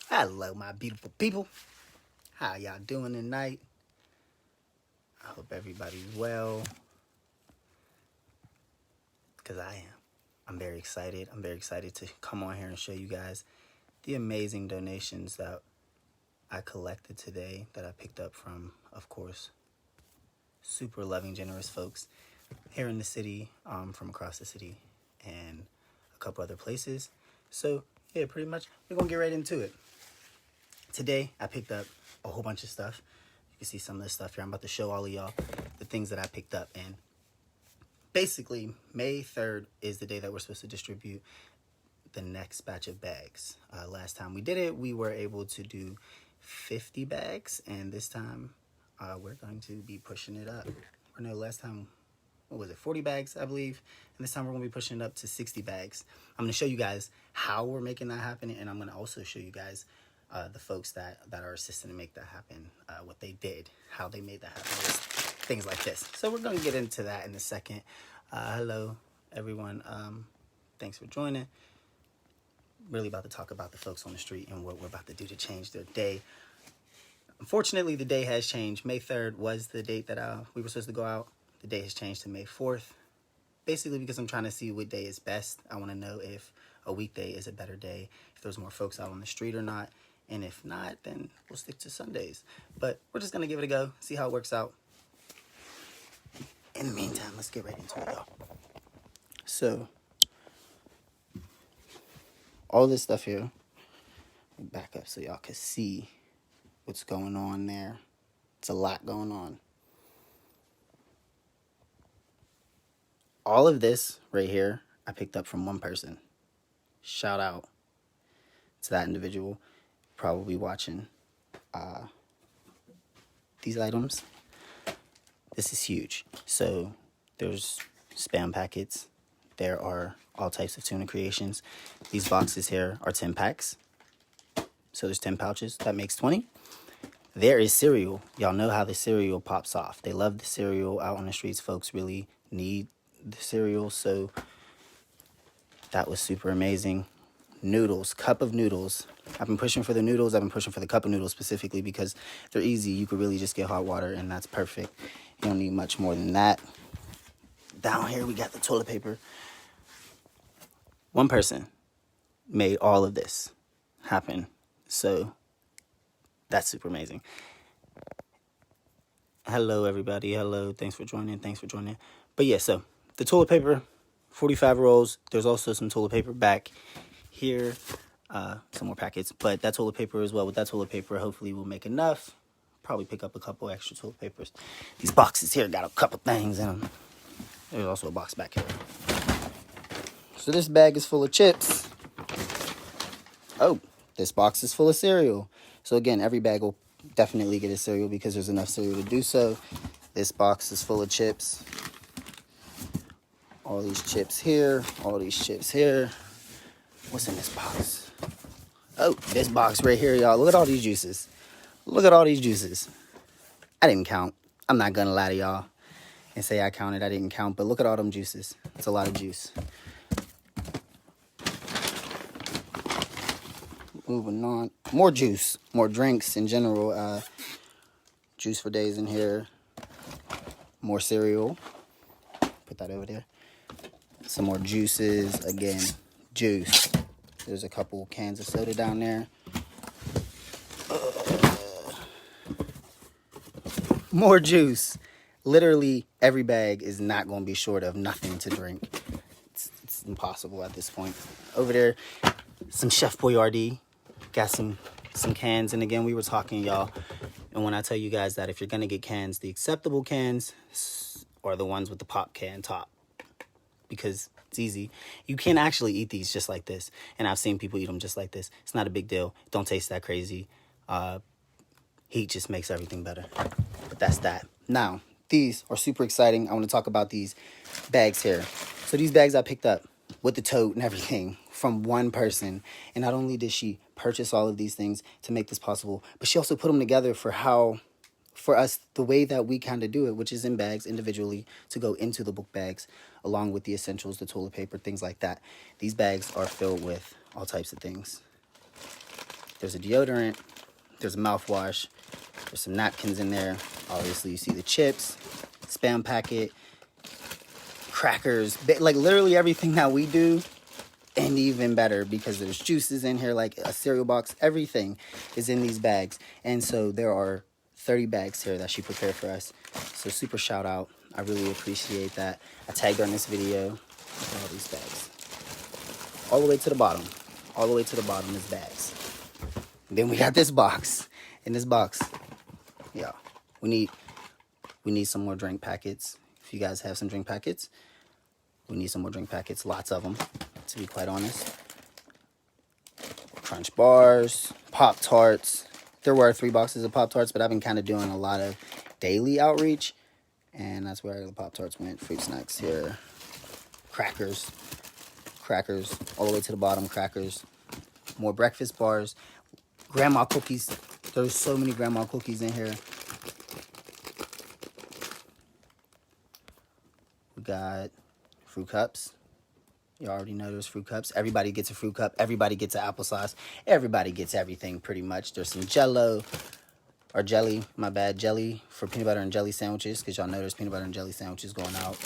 Hello, my beautiful people. How y'all doing tonight? I hope everybody's well, because I am. I'm very excited. I'm very excited to come on here and show you guys the amazing donations that I collected today, that I picked up from, of course, super loving, generous folks here in the city, from across the city, and a couple other places. So, yeah, pretty much, we're going to get right into it. Today, I picked up a whole bunch of stuff. You can see some of this stuff here. I'm about to show all of y'all the things that I picked up. And basically, May 3rd is the day that we're supposed to distribute the next batch of bags. Last time we did it, we were able to do 50 bags. And this time, we're going to be pushing it up. Or no, last time, what was it, 40 bags, I believe. And this time we're going to be pushing it up to 60 bags. I'm going to show you guys how we're making that happen. And I'm going to also show you guys the folks that are assisting to make that happen, what they did, how they made that happen, things like this. So we're going to get into that in a second. Hello, everyone. Thanks for joining. Really about to talk about the folks on the street and what we're about to do to change their day. Unfortunately, the day has changed. May 3rd was the date that we were supposed to go out. The day has changed to May 4th. Basically because I'm trying to see what day is best. I want to know if a weekday is a better day, if there's more folks out on the street or not. And if not, then we'll stick to Sundays. But we're just going to give it a go, see how it works out. In the meantime, let's get right into it, y'all. So, all this stuff here, back up so y'all can see what's going on there. It's a lot going on. All of this right here, I picked up from one person. Shout out to that individual. Probably watching these items. This is huge. So there's Spam packets. There are all types of tuna creations. These boxes here are 10 packs. So there's 10 pouches. That makes 20. There is cereal. Y'all know how the cereal pops off. They love the cereal out on the streets. Folks really need the cereal. So that was super amazing. Noodles, cup of noodles. I've been pushing for the noodles. I've been pushing for the cup of noodles specifically because they're easy. You could really just get hot water and that's perfect. You don't need much more than that. Down here we got the toilet paper. One person made all of this happen. So that's super amazing. Hello, everybody. Hello. Thanks for joining. But yeah, so the toilet paper, 45 rolls. There's also some toilet paper back here, some more packets, but that toilet paper as well. With that toilet paper, hopefully we'll make enough. Probably pick up a couple extra toilet papers. These boxes here got a couple things in them. There's also a box back here. So this bag is full of chips. Oh, this box is full of cereal. So again, every bag will definitely get a cereal because there's enough cereal to do so. This box is full of chips. All these chips here, all these chips here. What's in this box? Oh, this box right here, y'all. Look at all these juices. Look at all these juices. I didn't count. I'm not going to lie to y'all and say I counted. I didn't count, but look at all them juices. It's a lot of juice. Moving on. More juice. More drinks in general. Juice for days in here. More cereal. Put that over there. Some more juices. Again, juice. There's a couple cans of soda down there. More juice. Literally every bag is not going to be short of nothing to drink. It's impossible at this point. Over there, some Chef Boyardee. Got some cans. And again, we were talking, y'all. And when I tell you guys that if you're going to get cans, the acceptable cans are the ones with the pop can top. Because it's easy. You can actually eat these just like this. And I've seen people eat them just like this. It's not a big deal. Don't taste that crazy. Heat just makes everything better. But that's that. Now, these are super exciting. I want to talk about these bags here. So these bags I picked up with the tote and everything from one person. And not only did she purchase all of these things to make this possible, but she also put them together for us, the way that we kind of do it, which is in bags individually to go into the book bags, along with the essentials, the toilet paper, things like that. These bags are filled with all types of things. There's a deodorant. There's a mouthwash. There's some napkins in there. Obviously, you see the chips, Spam packet, crackers, like literally everything that we do, and even better because there's juices in here, like a cereal box. Everything is in these bags. And so there are 30 bags here that she prepared for us. So super shout out. I really appreciate that. I tagged her in this video with all these bags. All the way to the bottom. All the way to the bottom is bags. And then we got this box. In this box, yeah, we need some more drink packets. If you guys have some drink packets, we need some more drink packets. Lots of them, to be quite honest. Crunch bars, Pop-Tarts. There were 3 boxes of Pop-Tarts, but I've been kind of doing a lot of daily outreach, and that's where the Pop-Tarts went. Fruit snacks here. Crackers, all the way to the bottom, crackers. More breakfast bars. Grandma cookies. There's so many grandma cookies in here. We got fruit cups. You already know there's fruit cups. Everybody gets a fruit cup. Everybody gets an applesauce. Everybody gets everything pretty much. There's some jelly for peanut butter and jelly sandwiches, because y'all know there's peanut butter and jelly sandwiches going out.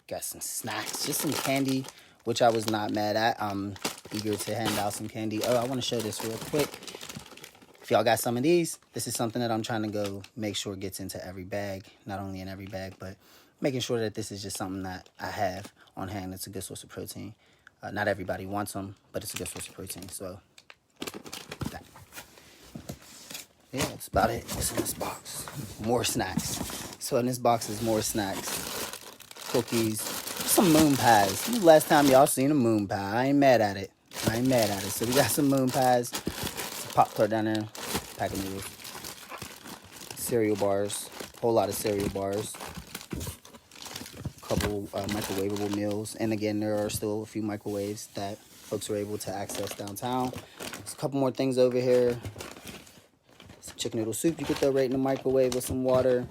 Got some snacks, just some candy, which I was not mad at. I'm eager to hand out some candy. Oh, I want to show this real quick. If y'all got some of these, this is something that I'm trying to go make sure gets into every bag. Not only in every bag, but making sure that this is just something that I have on hand. It's a good source of protein. Not everybody wants them, but it's a good source of protein. So, yeah, that's about it. What's in this box? More snacks. So in this box is more snacks. Cookies. Some moon pies. This is the last time y'all seen a moon pie. I ain't mad at it. So we got some moon pies. Pop-Tart down there, pack of noodles, cereal bars, whole lot of cereal bars, a couple microwavable meals, and again, there are still a few microwaves that folks are able to access downtown. There's a couple more things over here. Some chicken noodle soup you could throw right in the microwave with some water,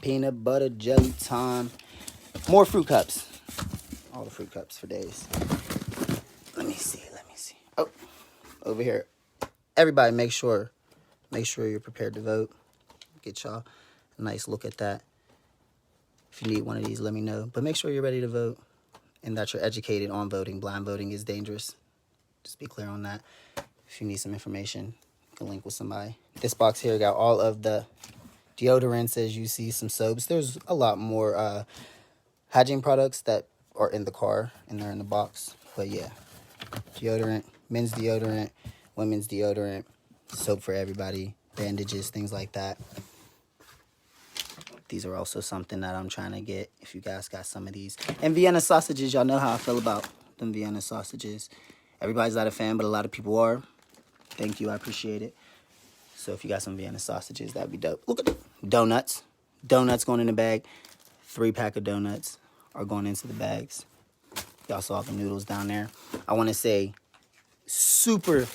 peanut butter jelly time, more fruit cups, all the fruit cups for days. Let me see. Oh, over here. Everybody, make sure you're prepared to vote. Get y'all a nice look at that. If you need one of these, let me know. But make sure you're ready to vote and that you're educated on voting. Blind voting is dangerous. Just be clear on that. If you need some information, you can link with somebody. This box here got all of the deodorants, as you see, some soaps. There's a lot more hygiene products that are in the car, and they're in the box. But yeah, deodorant, men's deodorant, women's deodorant, soap for everybody, bandages, things like that. These are also something that I'm trying to get, if you guys got some of these. And Vienna sausages, y'all know how I feel about them Vienna sausages. Everybody's not a fan, but a lot of people are. Thank you, I appreciate it. So if you got some Vienna sausages, that'd be dope. Look at it. Donuts. Donuts going in the bag. 3-pack of donuts are going into the bags. Y'all saw the noodles down there. I want to say super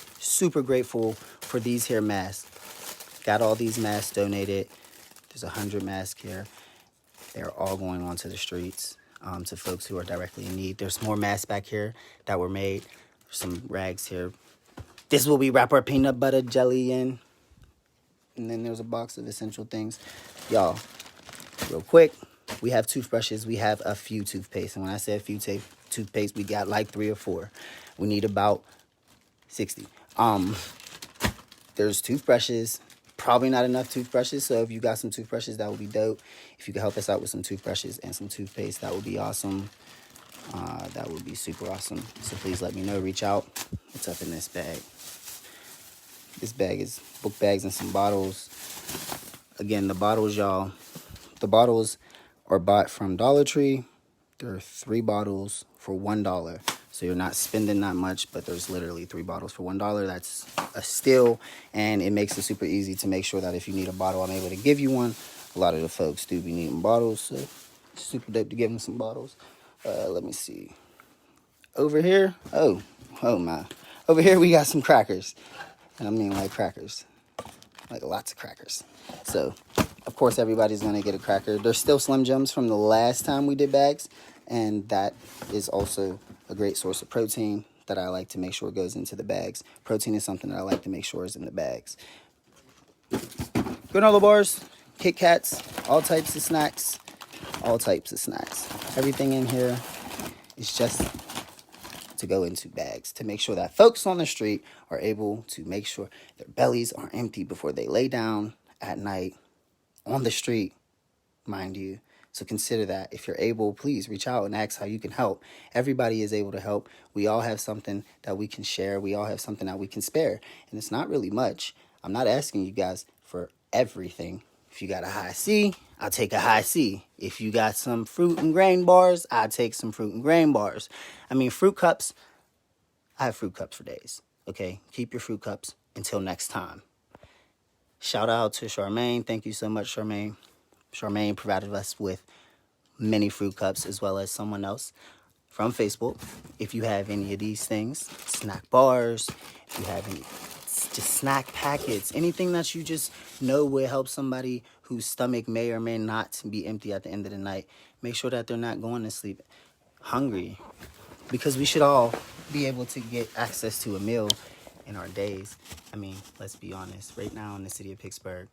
grateful for these here masks. Got all these masks donated. There's 100 masks here. They're all going onto the streets to folks who are directly in need. There's more masks back here that were made. There's some rags here. This is what we wrap our peanut butter jelly in. And then there's a box of essential things. Y'all, real quick, we have toothbrushes. We have a few toothpaste. And when I say a few toothpaste, we got like 3 or 4. We need about 60. There's toothbrushes. Probably not enough toothbrushes, so if you got some toothbrushes, that would be dope. If you could help us out with some toothbrushes and some toothpaste, that would be awesome. That would be super awesome. So please let me know. Reach out. What's up in this bag? This bag is book bags and some bottles. Again, the bottles, y'all. The bottles are bought from Dollar Tree. There are 3 bottles for $1. So you're not spending that much, but there's literally 3 bottles for $1. That's a steal, and it makes it super easy to make sure that if you need a bottle, I'm able to give you one. A lot of the folks do be needing bottles, so it's super dope to give them some bottles. Let me see. Over here, oh my. Over here we got some crackers, and I mean like crackers, like lots of crackers. So, of course, everybody's gonna get a cracker. There's still Slim Jims from the last time we did bags, and that is also a great source of protein. that I like to make sure goes into the bags. Protein is something that I like to make sure is in the bags. Granola bars, Kit Kats, all types of snacks. All types of snacks. Everything in here is just to go into bags to make sure that folks on the street are able to make sure their bellies are empty before they lay down at night on the street, mind you. So consider that. If you're able, please reach out and ask how you can help. Everybody is able to help. We all have something that we can share. We all have something that we can spare. And it's not really much. I'm not asking you guys for everything. If you got a high C, I'll take a high C. If you got some fruit and grain bars, I'll take some fruit and grain bars. I mean, fruit cups, I have fruit cups for days. Okay, keep your fruit cups until next time. Shout out to Charmaine. Thank you so much, Charmaine. Charmaine provided us with many fruit cups as well as someone else from Facebook. If you have any of these things, snack bars, if you have any just snack packets, anything that you just know will help somebody whose stomach may or may not be empty at the end of the night, make sure that they're not going to sleep hungry, because we should all be able to get access to a meal in our days. I mean, let's be honest, right now in the city of Pittsburgh,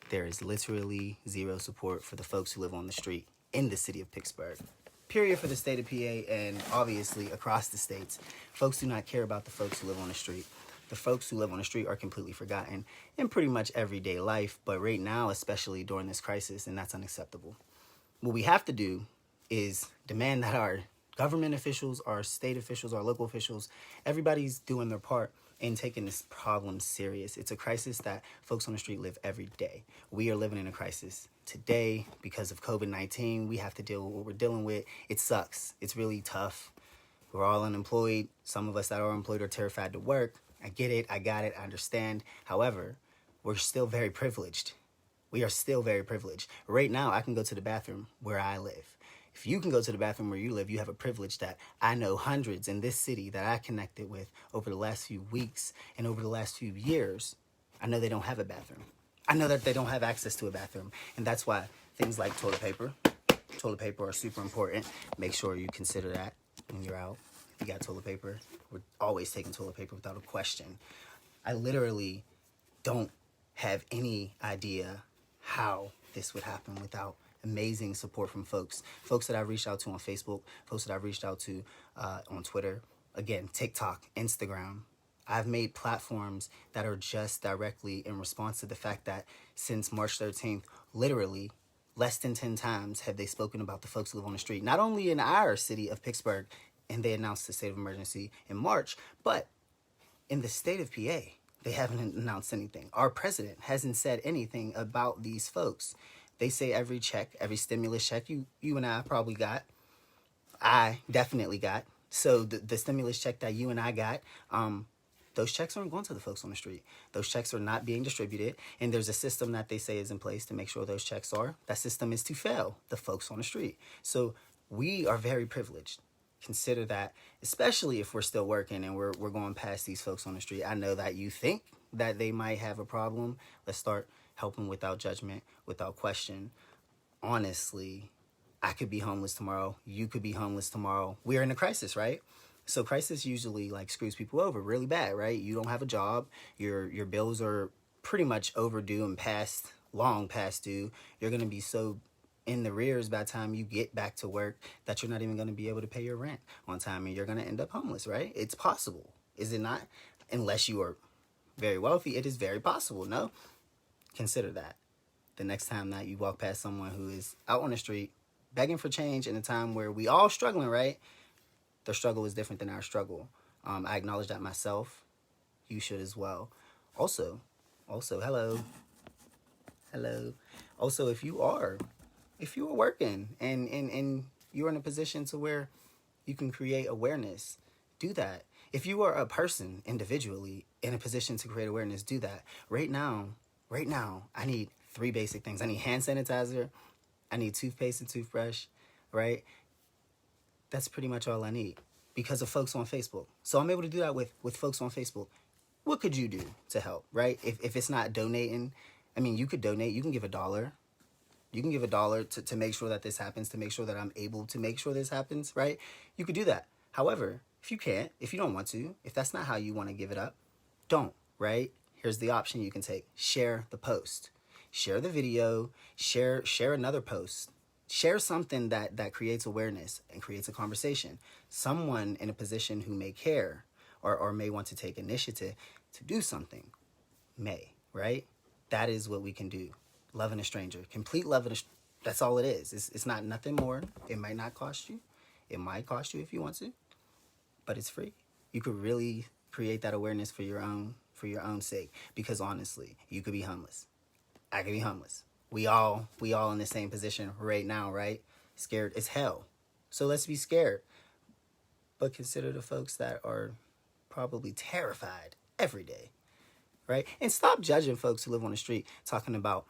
there is literally zero support for the folks who live on the street in the city of Pittsburgh. Period, for the state of PA, and obviously across the states. Folks do not care about the folks who live on the street. The folks who live on the street are completely forgotten in pretty much everyday life, but right now, especially during this crisis, and that's unacceptable. What we have to do is demand that our government officials, our state officials, our local officials, everybody's doing their part in taking this problem serious. It's a crisis that folks on the street live every day. We are living in a crisis today because of COVID-19. We have to deal with what we're dealing with. It sucks. It's really tough. We're all unemployed. Some of us that are employed are terrified to work. I get it. I got it. I understand. However, we're still very privileged. We are still very privileged. Right now, I can go to the bathroom where I live. If you can go to the bathroom where you live, you have a privilege that I know hundreds in this city that I connected with over the last few weeks and over the last few years. I know they don't have a bathroom. I know that they don't have access to a bathroom. And that's why things like toilet paper are super important. Make sure you consider that when you're out. If you got toilet paper, we're always taking toilet paper without a question. I literally don't have any idea how this would happen without amazing support from folks that I've reached out to on Facebook, folks that I've reached out to on Twitter, again, TikTok, Instagram. I've made platforms that are just directly in response to the fact that since March 13th, literally less than 10 times have they spoken about the folks who live on the street, not only in our city of Pittsburgh, and they announced the state of emergency in March, but in the state of PA, they haven't announced anything. Our president hasn't said anything about these folks. They say every check, every stimulus check you and I probably got, I definitely got. So the stimulus check that you and I got, those checks aren't going to the folks on the street. Those checks are not being distributed. And there's a system that they say is in place to make sure those checks are. That system is to fail the folks on the street. So we are very privileged. Consider that, especially if we're still working and we're going past these folks on the street. I know that you think that they might have a problem. Let's start helping without judgment, without question. Honestly, I could be homeless tomorrow. You could be homeless tomorrow. We're in a crisis, right? So crisis usually like screws people over really bad, right? You don't have a job. Your bills are pretty much overdue and long past due. You're going to be so in the rears by the time you get back to work that you're not even going to be able to pay your rent on time, and you're going to end up homeless, right? It's possible, is it not? Unless you are very wealthy, it is very possible, no? Consider that the next time that you walk past someone who is out on the street begging for change in a time where we all struggling, right? Their struggle is different than our struggle. I acknowledge that myself. You should as well. Also, hello. Also, if you are working and you're in a position to where you can create awareness, do that. If you are a person individually in a position to create awareness, do that. Right now, I need 3 basic things. I need hand sanitizer. I need toothpaste and toothbrush, right? That's pretty much all I need because of folks on Facebook. So I'm able to do that with folks on Facebook. What could you do to help, right? If it's not donating, I mean, you could donate. You can give $1. You can give $1 to make sure that this happens, to make sure that I'm able to make sure this happens, right? You could do that. However, If you can't, if you don't want to, if that's not how you want to give it up, don't, right? Here's the option you can take. Share the post. Share the video, share another post. Share something that creates awareness and creates a conversation. Someone in a position who may care or may want to take initiative to do something may, right? That is what we can do. Loving a stranger. Complete love. That's all it is. It's not nothing more. It might not cost you. It might cost you if you want to, but it's free. You could really create that awareness for your own sake. Because honestly, you could be homeless. I could be homeless. We all in the same position right now, right? Scared as hell. So let's be scared. But consider the folks that are probably terrified every day, right? And stop judging folks who live on the street talking about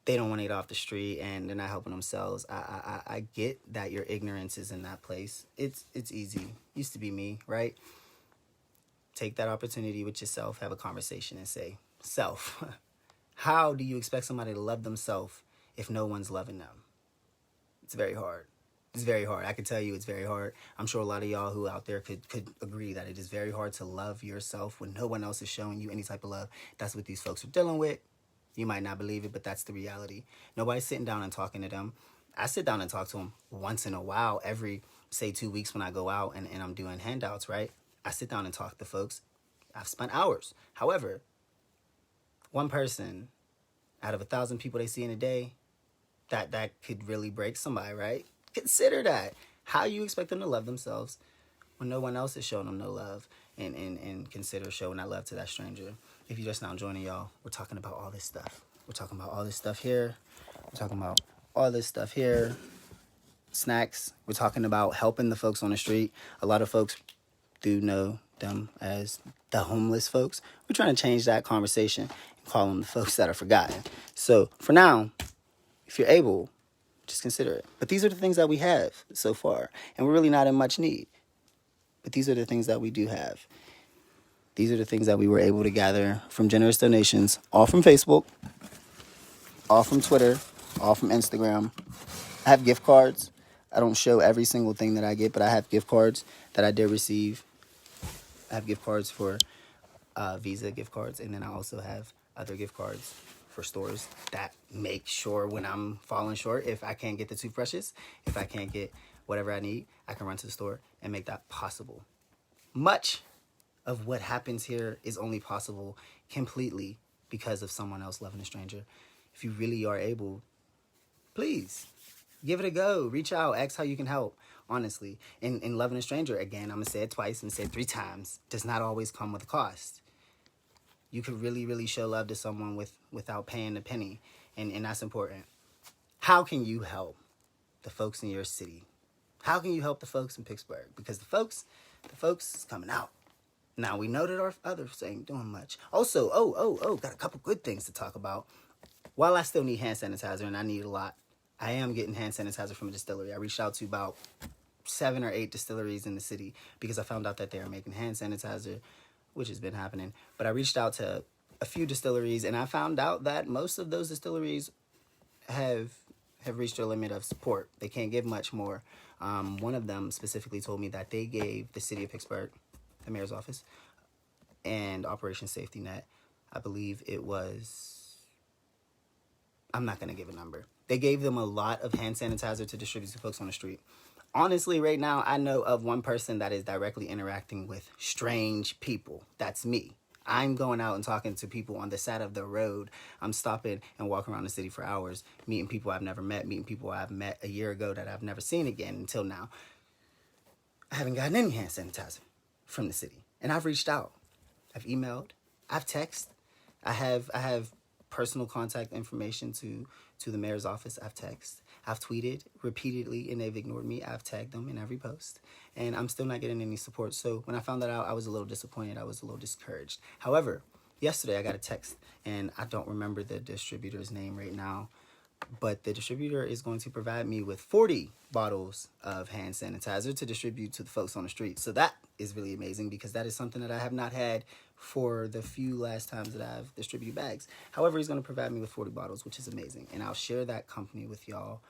they don't want to get off the street and they're not helping themselves. I get that your ignorance is in that place. It's easy. Used to be me, right? Take that opportunity with yourself, have a conversation and say, self, how do you expect somebody to love themselves if no one's loving them? It's very hard. It's very hard. I can tell you it's very hard. I'm sure a lot of y'all who out there could agree that it is very hard to love yourself when no one else is showing you any type of love. That's what these folks are dealing with. You might not believe it, but that's the reality. Nobody's sitting down and talking to them. I sit down and talk to them once in a while, every, say, 2 weeks when I go out and I'm doing handouts, right? I sit down and talk to folks. I've spent hours. However, one person out of 1,000 people they see in a day, that could really break somebody, right? Consider that. How you expect them to love themselves when no one else is showing them no love, and consider showing that love to that stranger. If you're just now joining, y'all, we're talking about all this stuff. We're talking about all this stuff here. We're talking about all this stuff here. Snacks. We're talking about helping the folks on the street. A lot of folks do know them as the homeless folks. We're trying to change that conversation and call them the folks that are forgotten. So for now, if you're able, just consider it. But these are the things that we have so far, and we're really not in much need. But these are the things that we do have. These are the things that we were able to gather from generous donations, all from Facebook, all from Twitter, all from Instagram. I have gift cards. I don't show every single thing that I get, but I have gift cards that I did receive. I have gift cards for Visa gift cards, and then I also have other gift cards for stores that make sure when I'm falling short, if I can't get the toothbrushes, if I can't get whatever I need, I can run to the store and make that possible. Much of what happens here is only possible completely because of someone else loving a stranger. If you really are able, please give it a go. Reach out, ask how you can help. Honestly, in loving a stranger, again, I'm gonna say it twice and say it 3 times, does not always come with a cost. You could really, really show love to someone without paying a penny, and that's important. How can you help the folks in your city? How can you help the folks in Pittsburgh? Because the folks is coming out. Now, we know that our others ain't doing much. Also, got a couple good things to talk about. While I still need hand sanitizer, and I need a lot, I am getting hand sanitizer from a distillery. I reached out to about 7 or 8 distilleries in the city because I found out that they are making hand sanitizer, which has been happening. But I reached out to a few distilleries, and I found out that most of those distilleries have reached their limit of support. They can't give much more. One of them specifically told me that they gave the city of Pittsburgh, the mayor's office, and Operation Safety Net, I believe it was, I'm not going to give a number. They gave them a lot of hand sanitizer to distribute to folks on the street. Honestly, right now, I know of one person that is directly interacting with strange people. That's me. I'm going out and talking to people on the side of the road. I'm stopping and walking around the city for hours, meeting people I've never met, meeting people I've met a year ago that I've never seen again until now. I haven't gotten any hand sanitizer from the city, and I've reached out. I've emailed. I've texted. I have personal contact information to the mayor's office. I've texted. I've tweeted repeatedly, and they've ignored me. I've tagged them in every post, and I'm still not getting any support. So when I found that out, I was a little disappointed. I was a little discouraged. However, yesterday I got a text, and I don't remember the distributor's name right now, but the distributor is going to provide me with 40 bottles of hand sanitizer to distribute to the folks on the street. So that is really amazing because that is something that I have not had for the few last times that I've distributed bags. However, he's going to provide me with 40 bottles, which is amazing. And I'll share that company with y'all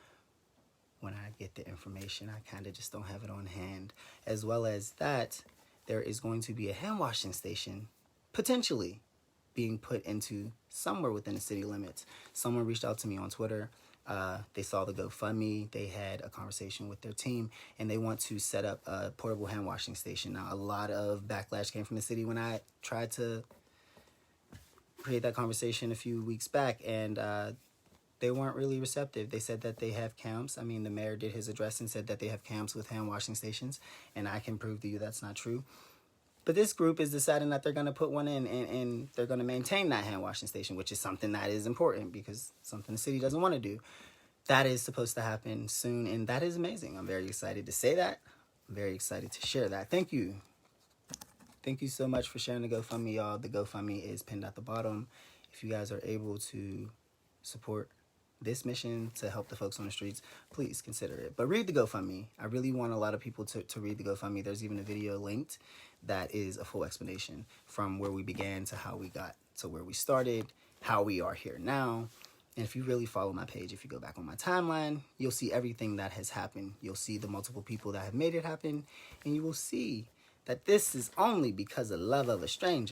when I get the information. I kind of just don't have it on hand. As well as that, there is going to be a hand washing station, potentially, being put into somewhere within the city limits. Someone reached out to me on Twitter. They saw the GoFundMe. They had a conversation with their team, and they want to set up a portable hand washing station. Now, a lot of backlash came from the city when I tried to create that conversation a few weeks back, and they weren't really receptive. They said that they have camps. I mean, the mayor did his address and said that they have camps with hand washing stations, and I can prove to you that's not true. But this group is deciding that they're going to put one in, and they're going to maintain that hand washing station, which is something that is important because something the city doesn't want to do. That is supposed to happen soon, and that is amazing. I'm very excited to say that. I'm very excited to share that. Thank you. Thank you so much for sharing the GoFundMe, y'all. The GoFundMe is pinned at the bottom. If you guys are able to support this mission to help the folks on the streets, please consider it. But read the GoFundMe. I really want a lot of people to read the GoFundMe. There's even a video linked that is a full explanation from where we began to how we got to where we started, how we are here now. And if you really follow my page, if you go back on my timeline, you'll see everything that has happened. You'll see the multiple people that have made it happen, and you will see that this is only because of love of a stranger.